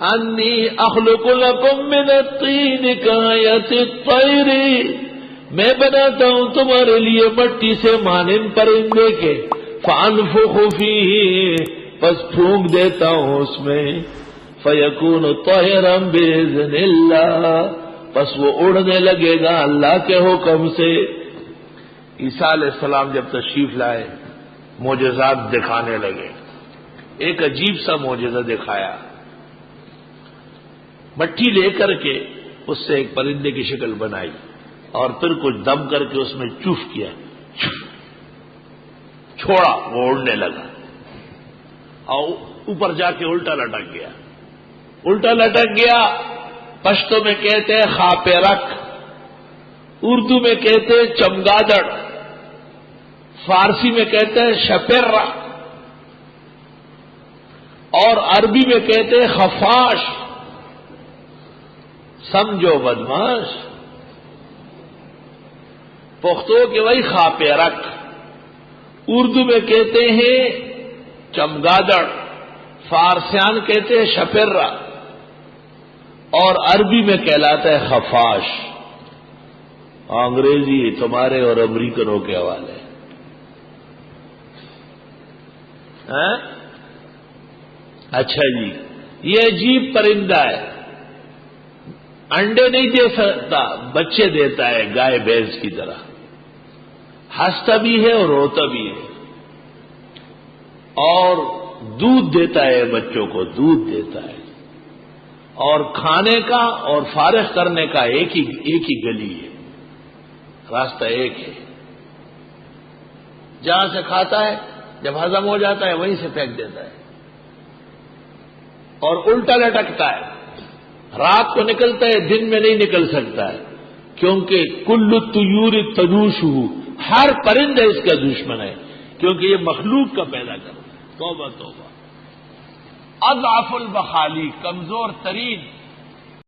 انی اخلق لکم من الطین کآیت الطیر، میں بناتا ہوں تمہارے لیے مٹی سے مانند پرندے کے، فانفخ فیہ، پس پھونک دیتا ہوں اس میں، فیکون طیرا باذن اللہ، پس وہ اڑنے لگے گا اللہ کے حکم سے۔ عیسیٰ علیہ السلام جب تشریف لائے معجزات دکھانے لگے، ایک عجیب سا معجزہ دکھایا، مٹی لے کر کے اس سے ایک پرندے کی شکل بنائی اور پھر کچھ دم کر کے اس میں چوف کیا، چھوڑا، وہ اڑنے لگا اور اوپر جا کے الٹا لٹک گیا۔ الٹا لٹک گیا پشتو میں کہتے ہیں خاپے رکھ، اردو میں کہتے ہیں چمگادڑ، فارسی میں کہتے ہیں شپر رکھ، اور عربی میں کہتے ہیں خفاش۔ سمجھو بدماش، پختو کے وہی خاپے رکھ، اردو میں کہتے ہیں چمگادڑ، فارسیان کہتے ہیں شپرہ، اور عربی میں کہلاتا ہے خفاش۔ انگریزی تمہارے اور امریکنوں کے حوالے۔ اچھا جی، یہ عجیب پرندہ ہے، انڈے نہیں دے سکتا، بچے دیتا ہے گائے بھینس کی طرح، ہنستا بھی ہے اور روتا بھی ہے، اور دودھ دیتا ہے بچوں کو، دودھ دیتا ہے، اور کھانے کا اور فارغ کرنے کا ایک ہی گلی ہے، راستہ ایک ہے، جہاں سے کھاتا ہے جب ہضم ہو جاتا ہے وہیں سے پھینک دیتا ہے، اور الٹا لٹکتا ہے، رات کو نکلتا ہے، دن میں نہیں نکل سکتا ہے، کیونکہ کل الطیور تجوشہ، ہر پرندہ اس کا دشمن ہے، کیونکہ یہ مخلوق کا پیدا کرتا ہے۔ توبہ توبہ۔ اضعف البخالی، کمزور ترین